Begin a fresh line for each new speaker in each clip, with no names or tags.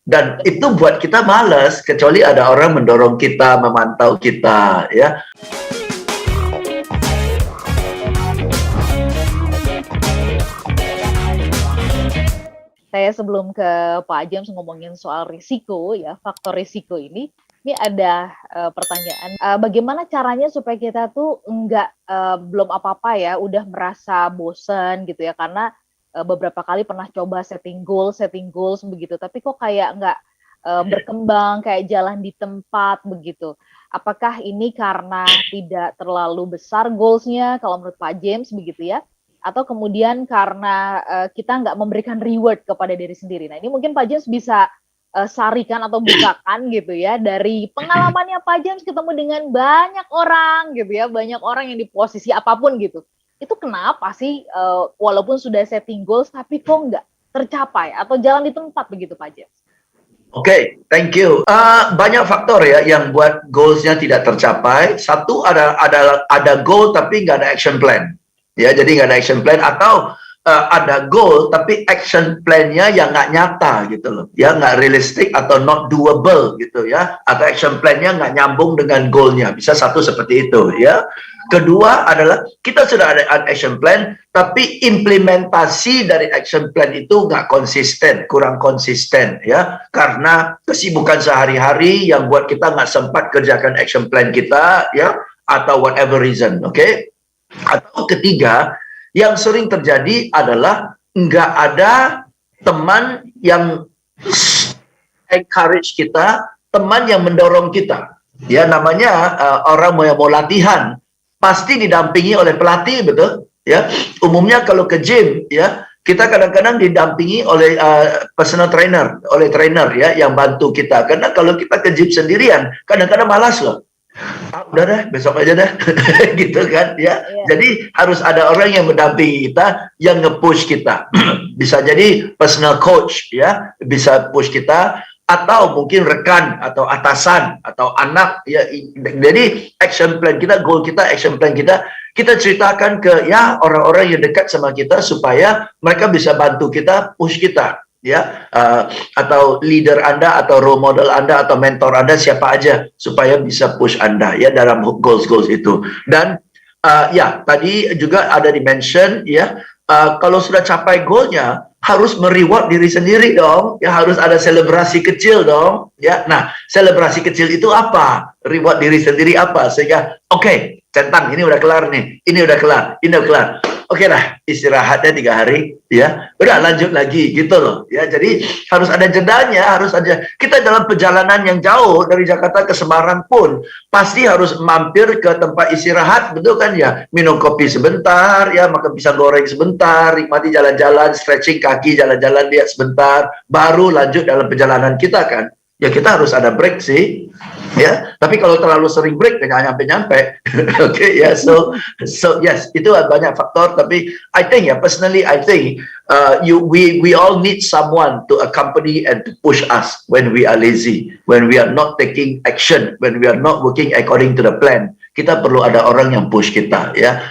Dan itu buat kita malas, kecuali ada orang mendorong kita, memantau kita, ya.
Saya sebelum ke Pak James ngomongin soal risiko ya, faktor risiko ini ada pertanyaan, bagaimana caranya supaya kita tuh belum apa-apa ya, udah merasa bosen gitu ya, karena beberapa kali pernah coba setting goals begitu, tapi kok kayak nggak berkembang, kayak jalan di tempat begitu. Apakah ini karena tidak terlalu besar goals-nya kalau menurut Pak James begitu ya? Atau kemudian karena kita nggak memberikan reward kepada diri sendiri. Nah, ini mungkin Pak James bisa sarikan atau bukakan gitu ya, dari pengalamannya Pak James ketemu dengan banyak orang gitu ya, banyak orang yang di posisi apapun gitu. Itu kenapa sih walaupun sudah setting goals tapi kok nggak tercapai atau jalan di tempat begitu Pak James?
Oke, thank you. Banyak faktor ya yang buat goalsnya tidak tercapai. Satu, ada goal tapi nggak ada action plan. Ya, jadi nggak ada action plan, atau ada goal tapi action plan-nya yang nggak nyata gitu loh, ya, nggak realistic atau not doable gitu ya, atau action plan-nya nggak nyambung dengan goal-nya. Bisa satu seperti itu ya. Kedua adalah kita sudah ada action plan tapi implementasi dari action plan itu nggak konsisten, kurang konsisten ya, karena kesibukan sehari-hari yang buat kita nggak sempat kerjakan action plan kita ya, atau whatever reason. Oke. Atau ketiga, yang sering terjadi adalah nggak ada teman yang encourage kita, teman yang mendorong kita. Ya, namanya orang mau latihan, pasti didampingi oleh pelatih, betul? Ya, umumnya kalau ke gym, ya, kita kadang-kadang didampingi oleh personal trainer, oleh trainer ya, yang bantu kita. Karena kalau kita ke gym sendirian, kadang-kadang malas loh. Udah deh, besok aja deh. Gitu kan ya. Jadi harus ada orang yang mendampingi kita, yang nge-push kita. Bisa jadi personal coach ya, bisa push kita, atau mungkin rekan atau atasan atau anak ya. Jadi action plan kita, goal kita, action plan kita ceritakan ke ya orang-orang yang dekat sama kita, supaya mereka bisa bantu kita, push kita ya, atau leader Anda atau role model Anda atau mentor Anda siapa aja, supaya bisa push Anda ya dalam goals itu. Dan ya tadi juga ada di-mention ya, kalau sudah capai goalnya harus mereward diri sendiri dong ya, harus ada selebrasi kecil dong ya. Nah, selebrasi kecil itu apa? Reward diri sendiri apa? Sehingga oke, centang, ini udah kelar nih, ini udah kelar, ini udah kelar. Oke lah, istirahatnya 3 hari, ya, udah lanjut lagi gitu loh, ya. Jadi harus ada jedanya, harus ada. Kita dalam perjalanan yang jauh dari Jakarta ke Semarang pun pasti harus mampir ke tempat istirahat, betul kan ya? Minum kopi sebentar, ya, makan pisang goreng sebentar, nikmati jalan-jalan, stretching kaki, jalan-jalan lihat sebentar, baru lanjut dalam perjalanan kita kan. Ya kita harus ada break sih. Ya, tapi kalau terlalu sering break nggak nyampe-nyampe. Oke, ya, so yes, itu banyak faktor. Tapi I think ya, personally I think we all need someone to accompany and to push us when we are lazy, when we are not taking action, when we are not working according to the plan. Kita perlu ada orang yang push kita ya,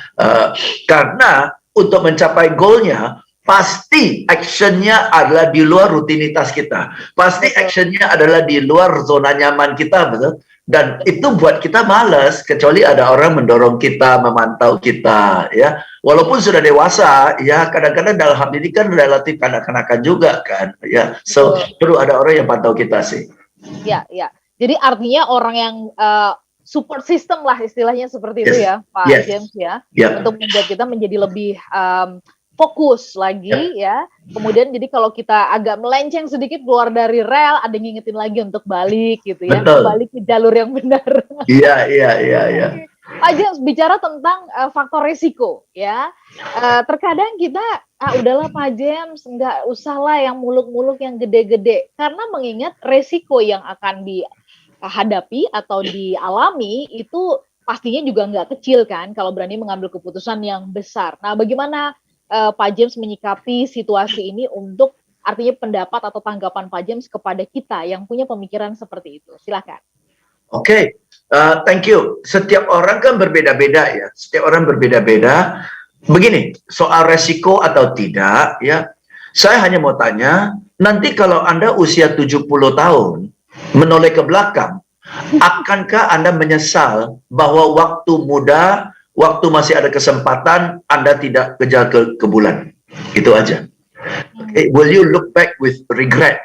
karena untuk mencapai goalnya pasti actionnya adalah di luar rutinitas kita. Pasti actionnya adalah di luar zona nyaman kita, betul? Dan itu buat kita malas, kecuali ada orang mendorong kita, memantau kita, ya. Walaupun sudah dewasa, ya kadang-kadang dalam hal ini kan relatif kanak-kanakan juga kan, ya. So perlu ada orang yang pantau kita sih.
Ya, ya. Jadi artinya orang yang support system lah istilahnya seperti itu ya, Pak James ya, untuk membuat kita menjadi lebih fokus lagi ya. Kemudian jadi kalau kita agak melenceng sedikit keluar dari rel, ada yang ngingetin lagi untuk balik gitu ya.
Betul.
Balik ke jalur yang benar.
Iya.
Pak James, bicara tentang faktor risiko ya. Terkadang kita udahlah Pak James, nggak usah lah yang muluk-muluk yang gede-gede, karena mengingat resiko yang akan dihadapi atau dialami itu pastinya juga nggak kecil kan kalau berani mengambil keputusan yang besar. Nah, bagaimana Pak James menyikapi situasi ini untuk artinya pendapat atau tanggapan Pak James kepada kita yang punya pemikiran seperti itu? Silakan.
Oke, thank you. Setiap orang kan berbeda-beda ya. Setiap orang berbeda-beda. Begini, soal resiko atau tidak ya. Saya hanya mau tanya, nanti kalau Anda usia 70 tahun, menoleh ke belakang, akankah Anda menyesal bahwa waktu muda, waktu masih ada kesempatan, Anda tidak kejar ke bulan? Itu aja. Okay. Will you look back with regret,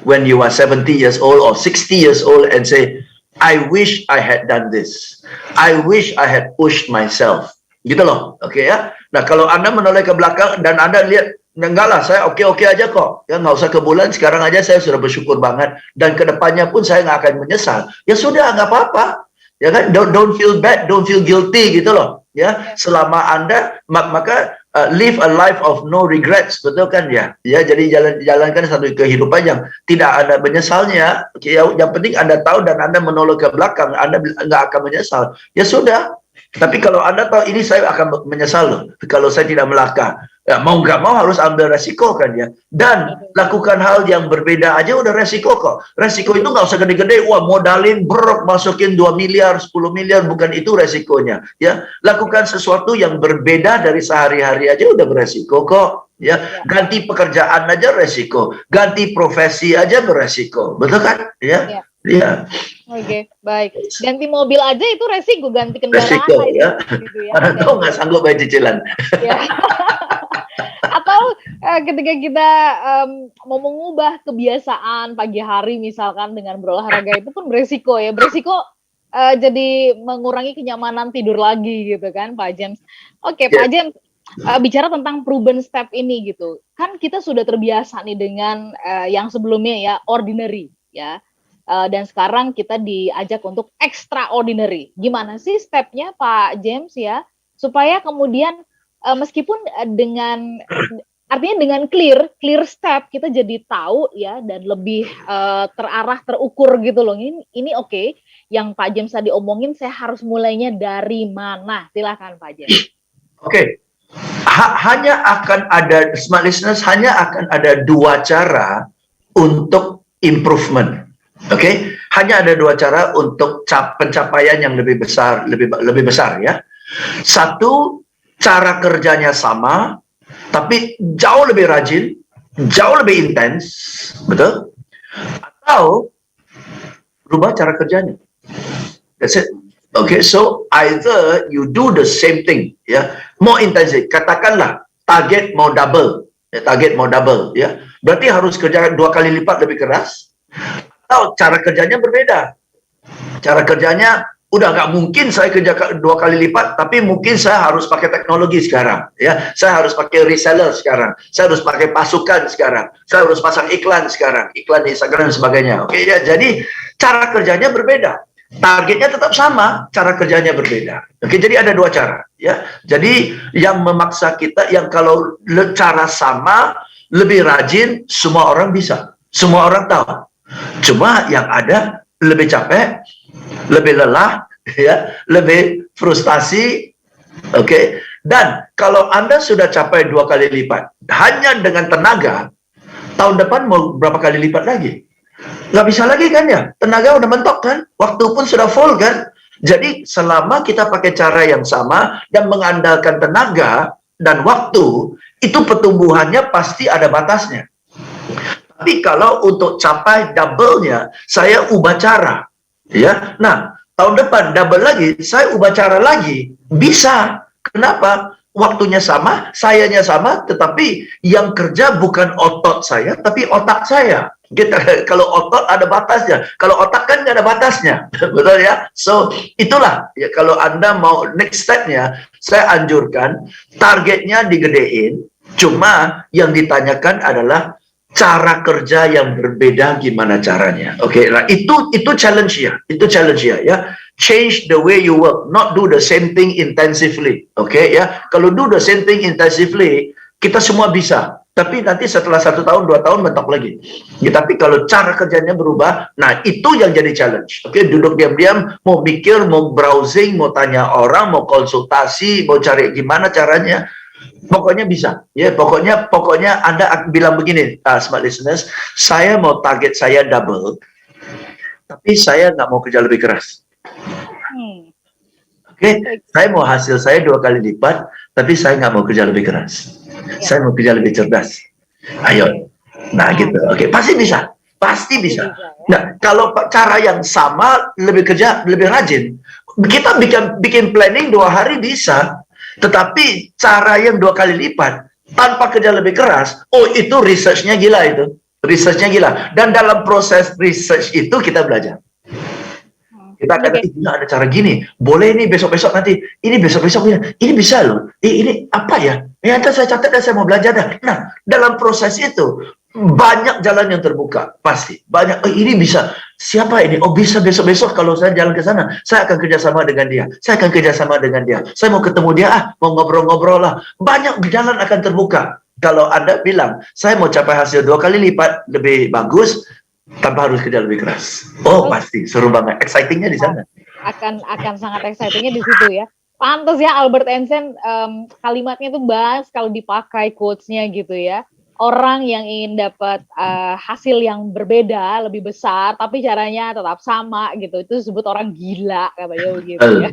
when you are 70 years old or 60 years old and say, I wish I had done this. I wish I had pushed myself. Gitu loh. Okay ya. Nah, kalau Anda menoleh ke belakang dan Anda lihat, enggak lah, saya oke-oke aja kok. Ya, nggak usah ke bulan, sekarang aja saya sudah bersyukur banget. Dan kedepannya pun saya nggak akan menyesal. Ya sudah, nggak apa-apa. Ya kan, don't feel bad, don't feel guilty gitu loh. Ya, selama Anda, maka live a life of no regrets, betul kan ya? Ya, jadi jalankan satu kehidupan yang tidak ada menyesalnya. Yang penting Anda tahu dan Anda menoleh ke belakang, Anda nggak akan menyesal. Ya sudah. Tapi kalau Anda tahu ini saya akan menyesal loh, kalau saya tidak melangkah. Ya, mau nggak mau harus ambil resiko kan ya. Dan lakukan hal yang berbeda aja udah resiko kok. Resiko itu nggak usah gede-gede. Wah, modalin brok masukin 2 miliar, 10 miliar, bukan itu resikonya. Ya, lakukan sesuatu yang berbeda dari sehari-hari aja udah beresiko kok. Ya, ganti pekerjaan aja resiko, ganti profesi aja beresiko, betul kan? Ya, ya.
Oke, baik. Ganti mobil aja itu resiko, ganti kendaraan
resiko,
aja.
Ya.
Gitu ya.
Mana tahu nggak sanggup bayar cicilan.
Ya. Atau ketika kita mau mengubah kebiasaan pagi hari misalkan dengan berolahraga itu pun beresiko ya. Beresiko jadi mengurangi kenyamanan tidur lagi gitu kan, Pak James. Oke, Pak James, bicara tentang proven step ini gitu. Kan kita sudah terbiasa nih dengan yang sebelumnya ya, ordinary ya. Dan sekarang kita diajak untuk extraordinary. Gimana sih stepnya Pak James ya, supaya kemudian meskipun artinya dengan clear step kita jadi tahu ya dan lebih terarah, terukur gitu loh. Ini oke. Yang Pak James tadi omongin, saya harus mulainya dari mana? Silakan Pak James.
Oke. Hanya akan ada, smart listeners, hanya akan ada 2 cara untuk improvement. Oke, hanya ada 2 cara untuk pencapaian yang lebih besar, lebih besar ya. Satu, cara kerjanya sama, tapi jauh lebih rajin, jauh lebih intens, betul? Atau rubah cara kerjanya. That's it. Okay, so either you do the same thing, ya, more intensif. Katakanlah target mau double, ya. Berarti harus kerja 2 kali lipat lebih keras. Atau cara kerjanya berbeda. Cara kerjanya udah nggak mungkin saya kerja 2 kali lipat, tapi mungkin saya harus pakai teknologi sekarang, ya. Saya harus pakai reseller sekarang. Saya harus pakai pasukan sekarang. Saya harus pasang iklan sekarang, iklan di Instagram dan sebagainya. Oke ya, jadi cara kerjanya berbeda. Targetnya tetap sama, cara kerjanya berbeda. Oke, jadi ada 2 cara, ya. Jadi yang memaksa kita, yang kalau cara sama, lebih rajin, semua orang bisa, semua orang tahu. Cuma yang ada lebih capek, lebih lelah, ya, lebih frustasi, oke. Dan kalau Anda sudah capai 2 kali lipat, hanya dengan tenaga, tahun depan mau berapa kali lipat lagi? Nggak bisa lagi kan ya? Tenaga udah mentok kan? Waktu pun sudah full kan? Jadi selama kita pakai cara yang sama dan mengandalkan tenaga dan waktu, itu pertumbuhannya pasti ada batasnya. Tapi kalau untuk capai double-nya, saya ubah cara. Ya, nah, tahun depan double lagi, saya ubah cara lagi. Bisa. Kenapa? Waktunya sama, sayanya sama, tetapi yang kerja bukan otot saya, tapi otak saya. Kalau otot ada batasnya, kalau otak kan nggak ada batasnya, betul ya? So itulah ya, kalau Anda mau next step-nya, saya anjurkan targetnya digedein. Cuma yang ditanyakan adalah cara kerja yang berbeda gimana caranya. Oke, nah itu challenge ya, ya. Change the way you work, not do the same thing intensively. Oke ya, kalau do the same thing intensively, kita semua bisa. Tapi nanti setelah 1 tahun, 2 tahun mentok lagi. Ya, tapi kalau cara kerjanya berubah, nah itu yang jadi challenge. Oke, duduk diam-diam, mau mikir, mau browsing, mau tanya orang, mau konsultasi, mau cari gimana caranya. Pokoknya bisa, ya. Pokoknya Anda bilang begini, smart listeners, saya mau target saya double, tapi saya nggak mau kerja lebih keras. Oke, saya mau hasil saya 2 kali lipat, tapi saya nggak mau kerja lebih keras. Saya mau kerja lebih cerdas. Ayo, Nah, gitu. Oke, pasti bisa. Pasti
Pasti
bisa.
bisa ya.
Nah, kalau cara yang sama lebih kerja, lebih rajin. Kita bikin planning 2 hari bisa, tetapi cara yang 2 kali lipat tanpa kerja lebih keras, oh itu researchnya gila itu. Researchnya gila. Dan dalam proses research itu kita belajar. Kita akan
Oke.
ada cara gini, boleh ini besok-besok nanti, ini besok-besok ini bisa loh, ini apa ya? Nanti saya catat dan saya mau belajar dah. Nah, dalam proses itu banyak jalan yang terbuka, pasti banyak. Oh, ini bisa, siapa ini? Oh bisa besok-besok kalau saya jalan ke sana, saya akan kerjasama dengan dia, saya akan kerjasama dengan dia, saya mau ketemu dia, mau ngobrol-ngobrol lah. Banyak jalan akan terbuka. Kalau Anda bilang, saya mau capai hasil 2 kali lipat lebih bagus, tanpa harus kerja lebih keras. Oh, pasti seru banget. Excitingnya di sana.
Akan sangat excitingnya di situ ya. Pantes ya Albert Einstein kalimatnya tuh bahas kalau dipakai quotes-nya gitu ya. Orang yang ingin dapat hasil yang berbeda, lebih besar, tapi caranya tetap sama gitu. Itu disebut orang gila katanya begitu ya.